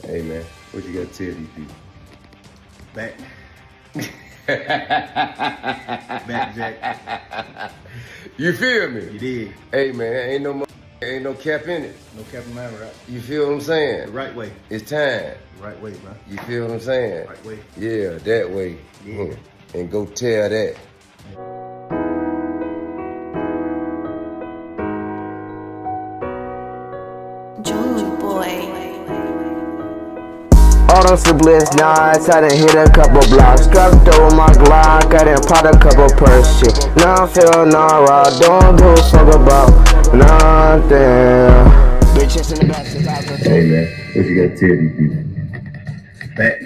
Hey man, what you gotta tell these people? Back. Back, Jack. You feel me? You did. Hey man, ain't no cap in it. No cap in my rap. You feel what I'm saying? The right way. It's time. The right way, bro. You feel what I'm saying? Right way. Yeah, that way. Yeah. And go tell that. Auto bliss nights, I done hit a couple blocks. Struck through my Glock, I done popped a couple purse shit. Now I'm feeling alright, don't give a fuck about nothing. Bitches in the back, hey man, what you gotta tell these people? Back.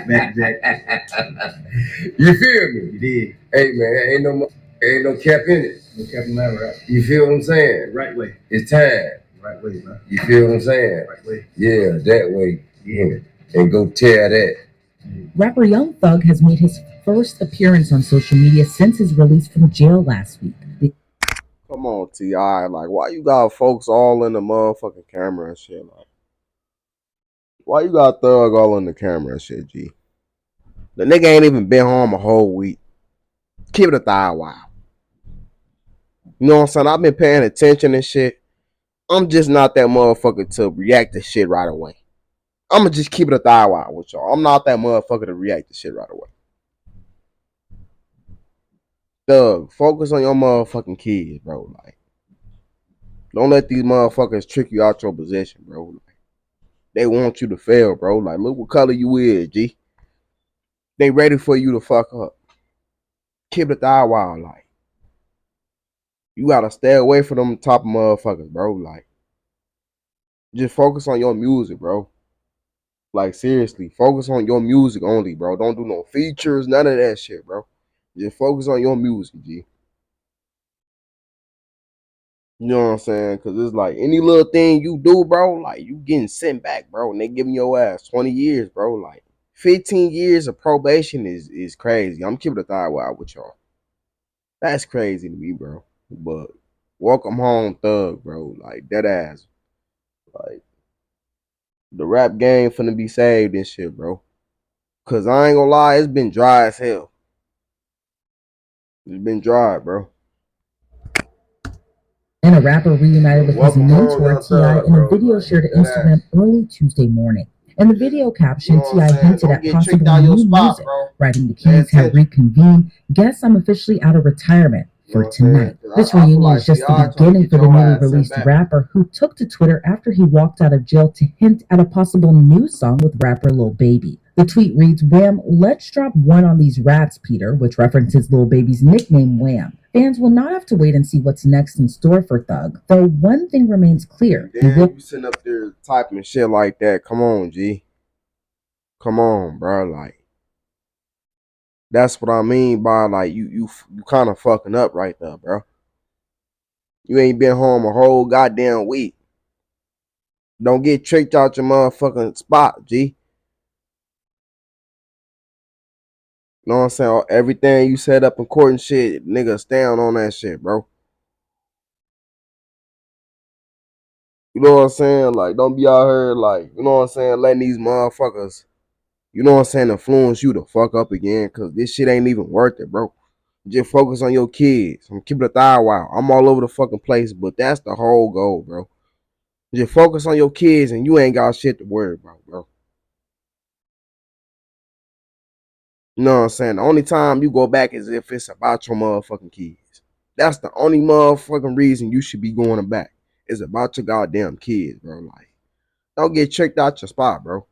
Back, Jack. You feel me? You did. Hey man, ain't no cap in it. No cap in my rap. You feel what I'm saying? The right way. It's time. Right way, bro. You feel what I'm saying? Right way. Yeah, that way. Yeah. And go tell that. Rapper Young Thug has made his first appearance on social media since his release from jail last week. Come on, T.I. Like, why you got folks all in the motherfucking camera and shit? Like, why you got Thug all in the camera and shit, G? The nigga ain't even been home a whole week. Keep it a thigh while. You know what I'm saying? I've been paying attention and shit. I'm just not that motherfucker to react to shit right away. I'ma just keep it a thigh while with y'all. I'm not that motherfucker to react to shit right away. Thug, focus on your motherfucking kids, bro. Like, don't let these motherfuckers trick you out your position, bro. Like, they want you to fail, bro. Like, look what color you is, G. They ready for you to fuck up. Keep it a thigh while, like. You gotta stay away from them top motherfuckers, bro. Like, just focus on your music, bro. Like, seriously, focus on your music only, bro. Don't do no features, none of that shit, bro. Just focus on your music, G. You know what I'm saying? Because it's like any little thing you do, bro, like, you getting sent back, bro. And they giving your ass 20 years, bro. Like, 15 years of probation is crazy. I'm keeping a thigh wild with y'all. That's crazy to me, bro. But welcome home, Thug, bro. Like, dead ass. Like, the rap game finna be saved and shit, bro. Cause I ain't gonna lie, it's been dry as hell. It's been dry, bro. And a rapper reunited with his mentor T.I. in a video shared to Instagram early Tuesday morning. In the video caption, T.I. hinted at possible new music, writing the Kings have reconvened. Guess I'm officially out of retirement for tonight. This reunion is just the beginning for the newly released rapper, who took to Twitter after he walked out of jail to hint at a possible new song with rapper Lil Baby. The tweet reads, "Wham, let's drop one on these rats, Peter," which references Lil Baby's nickname Wham. Fans will not have to wait and see what's next in store for Thug, though one thing remains clear. Damn, you sitting up there typing shit like that. Come on, G. Come on, bro. Like, that's what I mean by, like, you kind of fucking up right there, bro. You ain't been home a whole goddamn week. Don't get tricked out your motherfucking spot, G. You know what I'm saying? Everything you set up in court and shit, nigga, stand on that shit, bro. You know what I'm saying? Like, don't be out here, like, you know what I'm saying, letting these motherfuckers, you know what I'm saying, influence you to fuck up again, because this shit ain't even worth it, bro. Just focus on your kids. I'm keeping a thigh wild. I'm all over the fucking place, but that's the whole goal, bro. Just focus on your kids and you ain't got shit to worry about, bro. You know what I'm saying? The only time you go back is if it's about your motherfucking kids. That's the only motherfucking reason you should be going back. It's about your goddamn kids, bro. Like, don't get tricked out your spot, bro.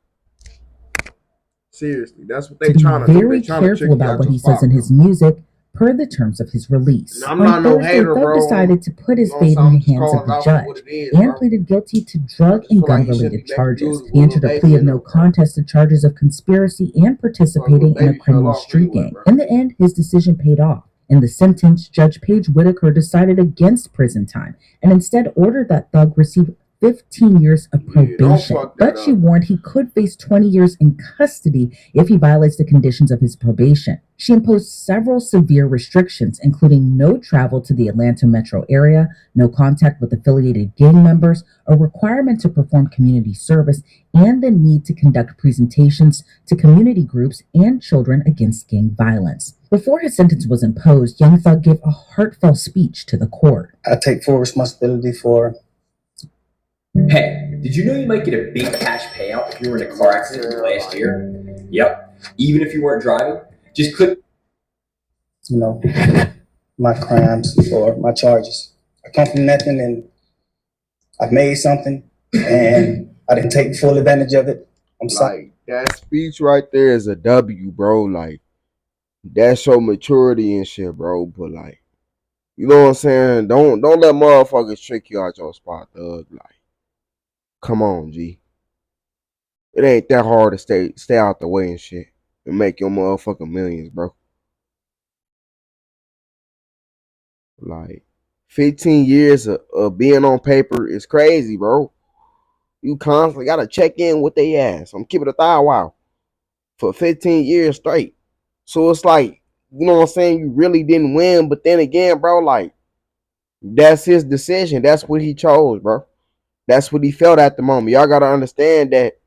Seriously, that's what they trying to do. Very careful about what he says in his music, per the terms of his release. I'm not no hater, Thug bro. decided to put his fate in the hands of the judge and pleaded guilty to drug and gun-related charges. He entered a plea of no contest to charges of conspiracy and participating in a criminal street gang. In the end, his decision paid off. In the sentence, Judge Paige Whitaker decided against prison time and instead ordered that Thug receive 15 years of Yeah, don't probation, fuck that but she up. warned he could face 20 years in custody if he violates the conditions of his probation. She imposed several severe restrictions, including no travel to the Atlanta metro area, no contact with affiliated gang members, a requirement to perform community service, and the need to conduct presentations to community groups and children against gang violence. Before his sentence was imposed, Young Thug gave a heartfelt speech to the court. I take full responsibility for. Hey, did you know you might get a big cash payout if you were in a car accident last year? Yep. Even if you weren't driving, just click. My crimes or my charges. I come from nothing and I've made something and I didn't take full advantage of it. I'm sorry. Like, that speech right there is a W, bro. Like, that's your maturity and shit, bro. But like, you know what I'm saying? Don't let motherfuckers trick you out your spot, thug. Like, come on, G. It ain't that hard to stay out the way and shit and make your motherfucking millions, bro. Like, 15 years of being on paper is crazy, bro. You constantly gotta check in with they ass. I'm keeping it a thigh wow for 15 years straight. So it's like, you know what I'm saying? You really didn't win, but then again, bro, like, that's his decision. That's what he chose, bro. That's what he felt at the moment. Y'all gotta understand that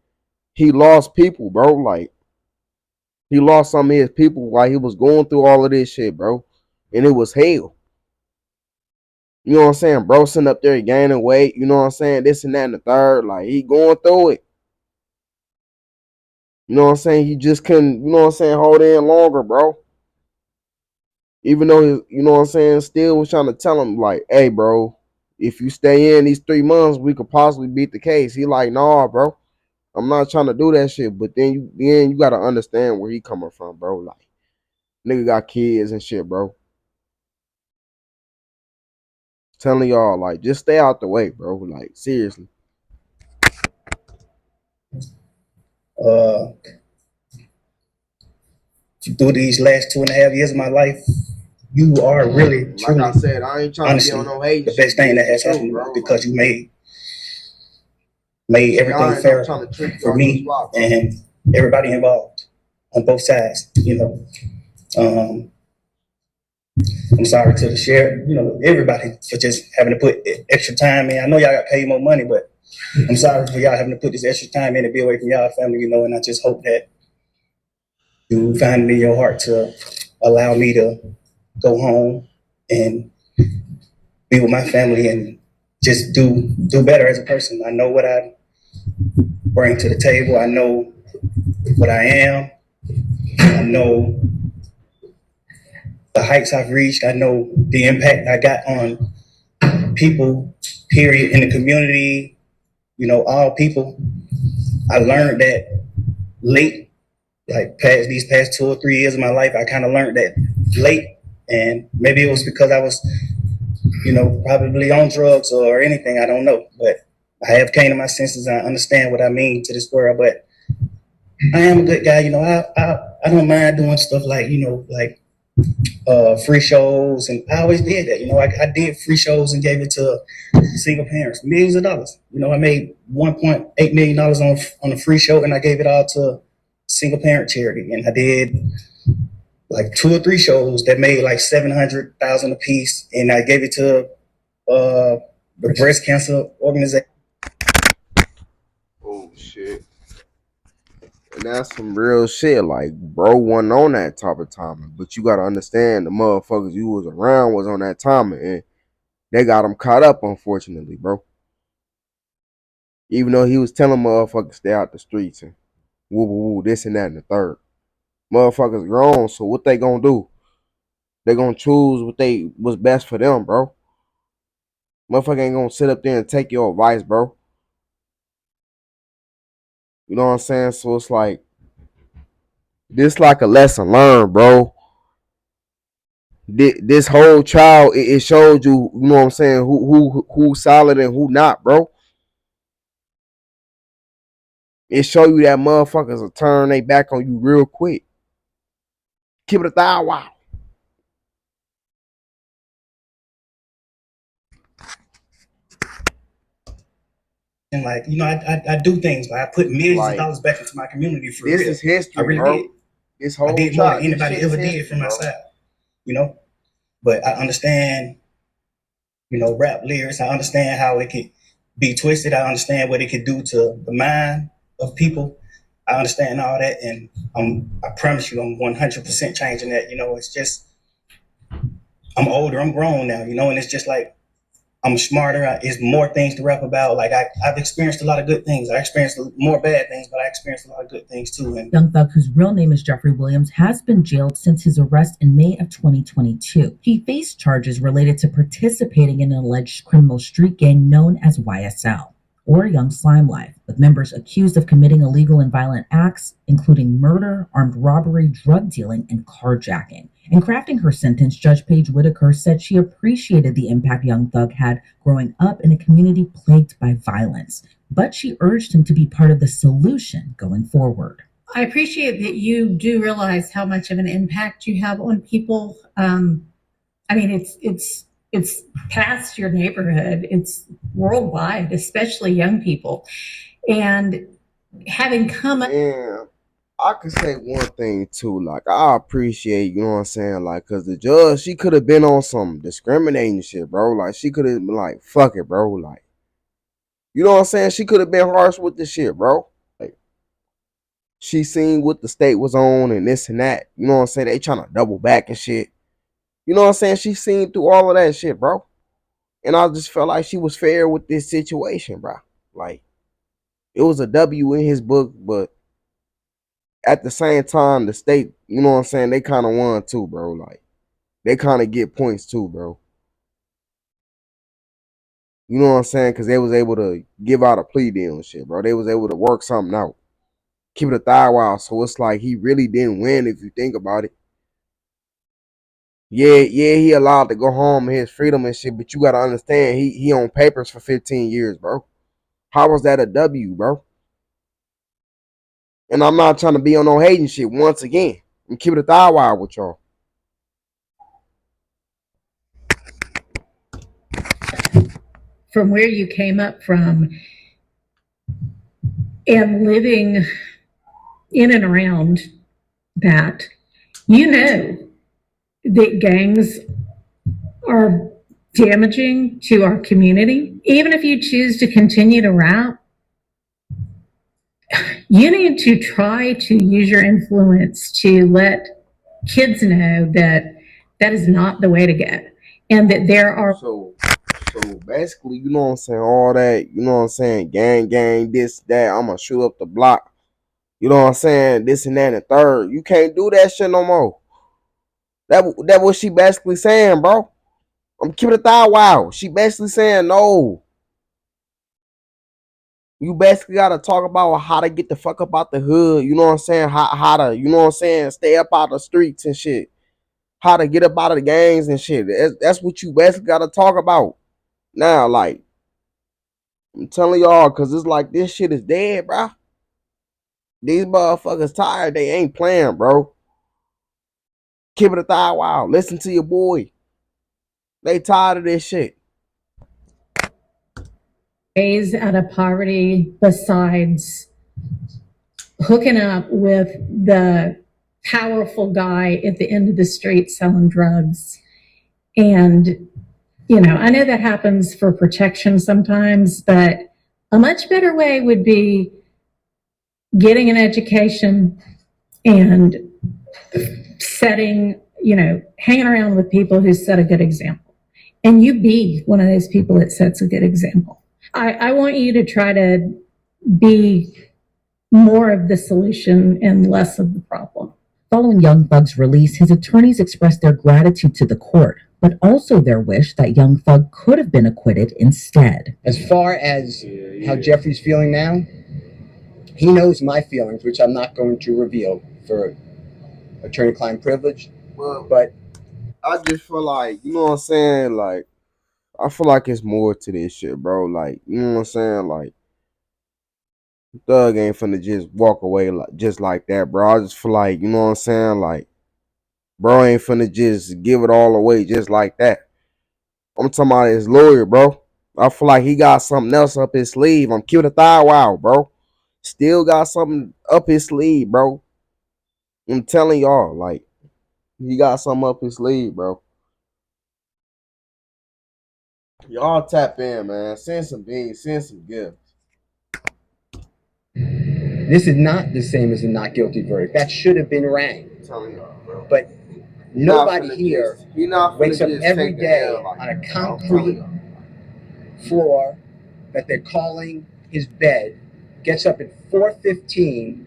he lost people, bro. Like, he lost some of his people while he was going through all of this shit, bro. And it was hell. You know what I'm saying? Bro sitting up there gaining weight, you know what I'm saying? This and that and the third. Like, he going through it. You know what I'm saying? He just couldn't, you know what I'm saying, hold in longer, bro. Even though, you know what I'm saying, still was trying to tell him, like, hey, bro, if you stay in these 3 months, we could possibly beat the case. He like, nah, bro. I'm not trying to do that shit. But then you gotta understand where he coming from, bro. Like, nigga got kids and shit, bro. Telling y'all, like, just stay out the way, bro. Like, seriously. Through these last 2.5 years of my life, you are really, truly, Like I said, I ain't trying honestly, to be on no hate the shit. best thing that has happened to me because you made everything fair for me and everybody involved on both sides. I'm sorry to the sheriff, everybody for just having to put extra time in. I know y'all got paid more money, but I'm sorry for y'all having to put this extra time in to be away from y'all family, and I just hope that you find it in your heart to allow me to go home and be with my family and just do better as a person. I know what I bring to the table. I know what I am. I know the heights I've reached. I know the impact I got on people, period, in the community, all people. I learned that late, like these past 2 or 3 years of my life, I kind of learned that late. And maybe it was because I was, probably on drugs or anything. I don't know. But I have came to my senses and I understand what I mean to this world. But I am a good guy. I don't mind doing stuff like, free shows. And I always did that. I did free shows and gave it to single parents, millions of dollars. I made $1.8 million on a free show and I gave it all to single parent charity. And I did like 2 or 3 shows that made like $700,000 a piece. And I gave it to the breast cancer organization. Oh, shit. And that's some real shit. Like, bro wasn't on that type of timing. But you gotta understand the motherfuckers you was around was on that timing. And they got him caught up, unfortunately, bro. Even though he was telling motherfuckers stay out the streets and woo woo woo, this and that and the third. Motherfuckers grown, so what they gonna do? They gonna choose what's best for them, bro. Motherfucker ain't gonna sit up there and take your advice, bro. You know what I'm saying? So it's like, this like a lesson learned, bro. This whole trial, it showed you, you know what I'm saying, who's solid and who not, bro. It show you that motherfuckers will turn they back on you real quick. Keep it a thigh wow. like, you know, I do things, but I put millions Like, of dollars back into my community for this real. is history, I really bro. did. This whole I did more shot, than this anybody shit is ever did history, for my bro. side, you know. But I understand, you know, rap lyrics. I understand how it could be twisted. I understand what it could do to the mind of people. I understand all that, and I promise you, I'm 100% changing that. You know, it's just I'm older, I'm grown now, you know, and it's just like I'm smarter. It's more things to rap about. Like I've experienced a lot of good things. I experienced more bad things, but I experienced a lot of good things too. And Young Thug, whose real name is Jeffrey Williams, has been jailed since his arrest in May of 2022. He faced charges related to participating in an alleged criminal street gang known as YSL, or Young Slime Life, with members accused of committing illegal and violent acts, including murder, armed robbery, drug dealing, and carjacking. In crafting her sentence, Judge Paige Whitaker said she appreciated the impact Young Thug had growing up in a community plagued by violence, but she urged him to be part of the solution going forward. I appreciate that you do realize how much of an impact you have on people. I mean, it's past your neighborhood. It's worldwide, especially young people. And having come up. And I could say one thing too, like I appreciate, you know what I'm saying, like, cause the judge, she could have been on some discriminating shit, bro. Like she could have been like, fuck it, bro. Like, you know what I'm saying? She could have been harsh with the shit, bro. Like, she seen what the state was on and this and that. You know what I'm saying? They trying to double back and shit. You know what I'm saying? She seen through all of that shit, bro. And I just felt like she was fair with this situation, bro. Like, it was a W in his book, but at the same time, the state, you know what I'm saying, they kind of won too, bro. Like, they kind of get points too, bro. You know what I'm saying? Because they was able to give out a plea deal and shit, bro. They was able to work something out. Keep it a thigh while. So it's like he really didn't win if you think about it. Yeah, he allowed to go home and his freedom and shit, but you gotta understand he on papers for 15 years, bro. How was that a W, bro? And I'm not trying to be on no hating shit once again. I'm keeping it a thigh while with y'all. From where you came up from and living in and around that, you know that gangs are damaging to our community. Even if you choose to continue to rap, you need to try to use your influence to let kids know that that is not the way to go, and that there are. So basically, you know what I'm saying, all that, you know what I'm saying, gang, this, that, I'm gonna shoot up the block. You know what I'm saying, this and that and the third. You can't do that shit no more. That what she basically saying, bro. I'm keeping it thigh wild. She basically saying no. You basically gotta talk about how to get the fuck up out the hood. You know what I'm saying? How to, you know what I'm saying, stay up out the streets and shit. How to get up out of the gangs and shit. That's what you basically gotta talk about. Now, like, I'm telling y'all, cause it's like this shit is dead, bro. These motherfuckers tired. They ain't playing, bro. Keep it a thigh wild. Listen to your boy. They tired of this shit. Ways out of poverty besides hooking up with the powerful guy at the end of the street selling drugs. And, you know, I know that happens for protection sometimes, but a much better way would be getting an education and setting, you know, hanging around with people who set a good example. And you be one of those people that sets a good example. I want you to try to be more of the solution and less of the problem. Following Young Thug's release, his attorneys expressed their gratitude to the court, but also their wish that Young Thug could have been acquitted instead. As far as how Jeffrey's feeling now, he knows my feelings, which I'm not going to reveal for attorney-client privilege. But I just feel like, you know what I'm saying, like, I feel like it's more to this shit, bro. Like, you know what I'm saying? Like, Thug ain't finna just walk away like just like that, bro. I just feel like, you know what I'm saying? Like, bro ain't finna just give it all away just like that. I'm talking about his lawyer, bro. I feel like he got something else up his sleeve. I'm cute a thigh wow, bro. Still got something up his sleeve, bro. I'm telling y'all, like, he got something up his sleeve, bro. Y'all tap in, man. Send some beans, send some gifts. This is not the same as a not guilty verdict. That should have been rang. I'm telling y'all, bro. But nobody here wakes up every day like on a concrete floor that they're calling his bed, gets up at 4:15,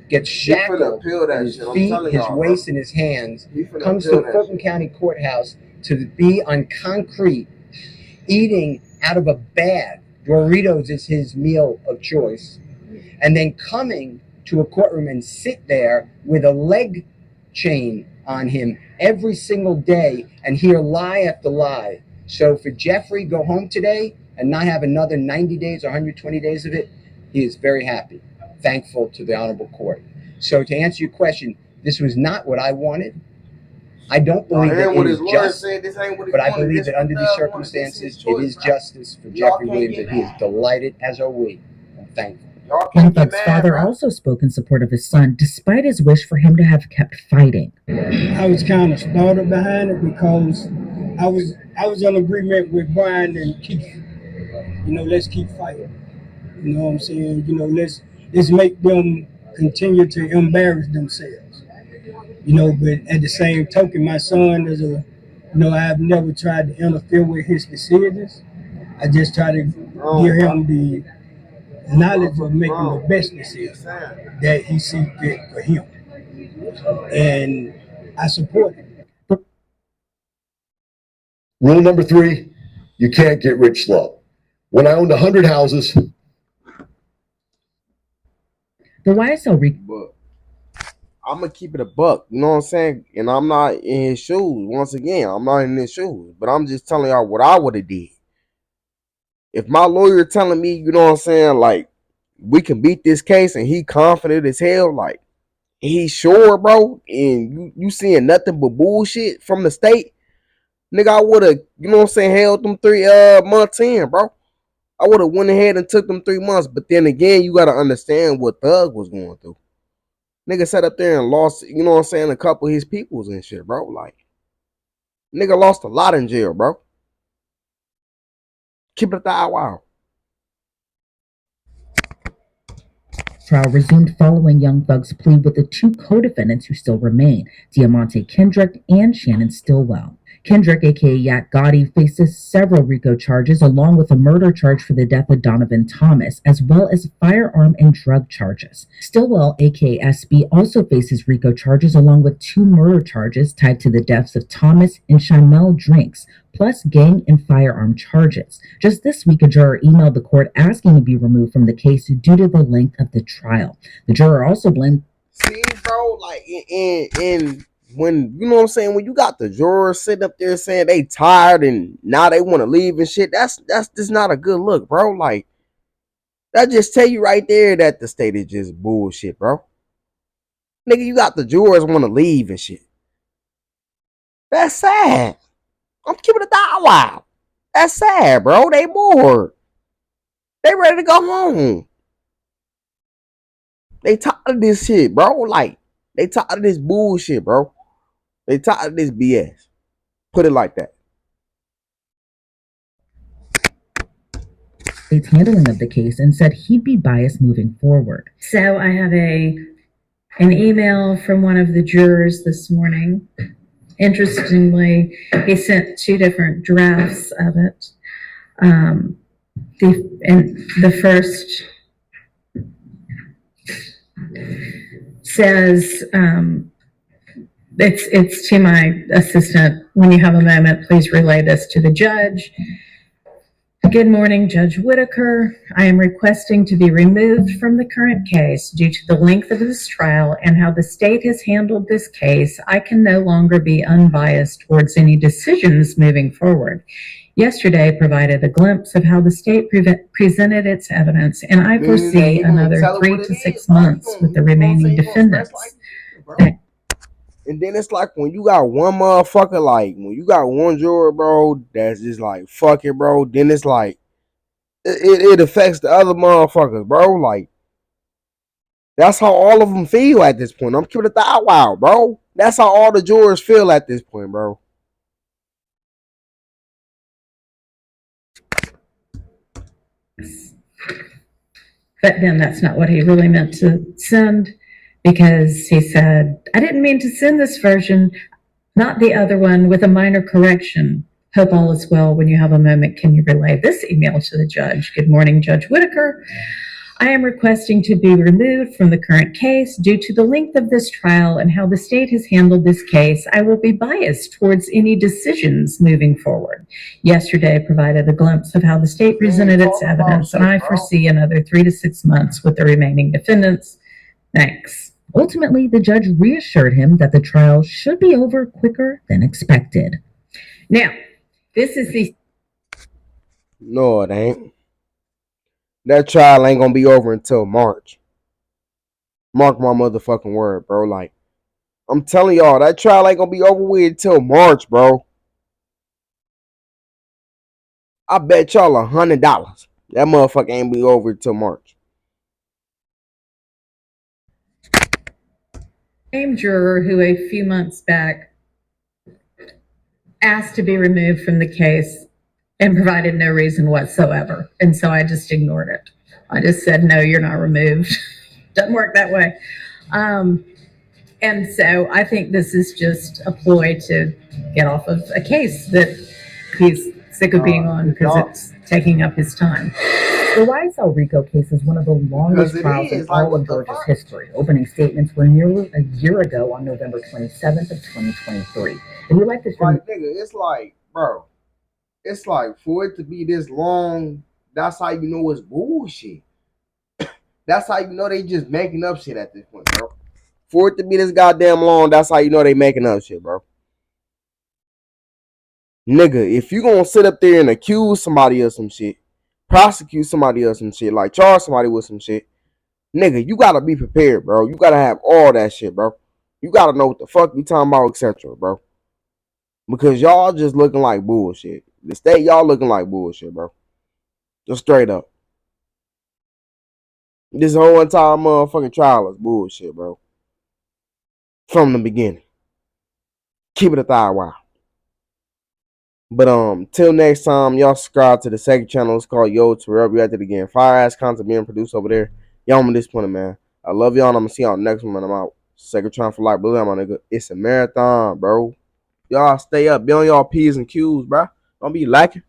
gets shackled at his feet, his waist, and his hands, comes to the Fulton County Courthouse to be on concrete, eating out of a bag. Doritos is his meal of choice. And then coming to a courtroom and sit there with a leg chain on him every single day and hear lie after lie. So for Jeffrey, go home today and not have another 90 days or 120 days of it, he is very happy, thankful to the honorable court. So to answer your question, this was not what I wanted. I don't believe that it is just, but I believe that under these circumstances, it is justice for Jeffrey Williams, and he is delighted, as are we, and thankful. Young Thug's father also spoke in support of his son, despite his wish for him to have kept fighting. I was kind of startled behind it because I was in agreement with Brian and Keith. You know, let's keep fighting. You know what I'm saying? You know, let's make them continue to embarrass themselves. You know, but at the same token, my son is I've never tried to interfere with his decisions. I just try to give him the knowledge of making the best decision that he sees fit for him. And I support it. Rule number 3, you can't get rich slow. When I owned 100 houses. The YSL But I'm going to keep it a buck, you know what I'm saying? And I'm not in his shoes. Once again, I'm not in his shoes. But I'm just telling y'all what I would have did. If my lawyer telling me, you know what I'm saying, like, we can beat this case and he confident as hell, like, he's sure, bro, and you seeing nothing but bullshit from the state, nigga, I would have, you know what I'm saying, held them 3 months in, bro. I would have went ahead and took them 3 months. But then again, you got to understand what Thug was going through. Nigga sat up there and lost, you know what I'm saying, a couple of his peoples and shit, bro. Like, nigga lost a lot in jail, bro. Keep it a thigh wow. Trial resumed following Young Thug's plea with the 2 co-defendants who still remain, Diamante Kendrick and Shannon Stillwell. Kendrick, aka Yak Gotti, faces several RICO charges along with a murder charge for the death of Donovan Thomas, as well as firearm and drug charges. Stillwell, aka SB, also faces RICO charges along with 2 murder charges tied to the deaths of Thomas and Shimel Drinks, plus gang and firearm charges. Just this week, a juror emailed the court asking to be removed from the case due to the length of the trial. The juror also blamed... See, bro, like, in when, you know what I'm saying, when you got the jurors sitting up there saying they tired and now they want to leave and shit, that's just not a good look, bro. Like, that just tell you right there that the state is just bullshit, bro. Nigga, you got the jurors want to leave and shit. That's sad. I'm keeping it that wild. That's sad, bro. They bored. They ready to go home. They tired of this shit, bro. Like, they tired of this bullshit, bro. They tired of this BS. Put it like that. State's handling of the case and said he'd be biased moving forward. So I have an email from one of the jurors this morning. Interestingly, he sent 2 different drafts of it. The first says, it's to my assistant. When you have a moment, please relay this to the judge. Good morning, Judge Whitaker. I am requesting to be removed from the current case due to the length of this trial and how the state has handled this case. I can no longer be unbiased towards any decisions moving forward. Yesterday provided a glimpse of how the state presented its evidence, and I foresee another 3 to 6 months with the remaining defendants. And then it's like when you got one motherfucker, like when you got one juror, bro, that's just like, fuck it, bro. Then it's like it affects the other motherfuckers, bro. Like, that's how all of them feel at this point. I'm keeping it that wild, bro. That's how all the jurors feel at this point, bro. But then that's not what he really meant to send, because he said, I didn't mean to send this version, not the other one, with a minor correction. Hope all is well. When you have a moment, can you relay this email to the judge? Good morning, Judge Whitaker. I am requesting to be removed from the current case due to the length of this trial and how the state has handled this case. I will be biased towards any decisions moving forward. Yesterday provided a glimpse of how the state presented its evidence, and I foresee another 3 to 6 months with the remaining defendants. Thanks. Ultimately, the judge reassured him that the trial should be over quicker than expected. Now, this is the... No, it ain't. That trial ain't gonna be over until March. Mark my motherfucking word, bro. Like, I'm telling y'all, that trial ain't gonna be over with until March, bro. I bet y'all $100 that motherfucker ain't be over until March. Same juror who a few months back asked to be removed from the case and provided no reason whatsoever. And so I just ignored it. I just said, no, you're not removed. Doesn't work that way. And so I think this is just a ploy to get off of a case that he's sick of being on because it's taking up his time. The YSL RICO case is one of the longest trials in all of Georgia's history. Opening statements were nearly a year ago on November 27th of 2023. If you like this Like, nigga, it's like, bro, it's like, for it to be this long, that's how you know it's bullshit. That's how you know they just making up shit at this point, bro. For it to be this goddamn long, that's how you know they making up shit, bro. Nigga, if you gonna sit up there and accuse somebody of some shit, prosecute somebody of some shit, like charge somebody with some shit, nigga, you gotta be prepared, bro. You gotta have all that shit, bro. You gotta know what the fuck you talking about, etc., bro. Because y'all just looking like bullshit. The state, y'all looking like bullshit, bro. Just straight up. This whole entire motherfucking trial is bullshit, bro. From the beginning. Keep it a thigh while. But till next time, y'all subscribe to the second channel. It's called yoterrell. We at it again. Fire ass content being produced over there. Y'all on this point, man. I love y'all, and I'm gonna see y'all next one when I'm out. Second trying for life, believe my nigga. It's a marathon, bro. Y'all stay up. Be on y'all P's and Q's, bro. Don't be lacking.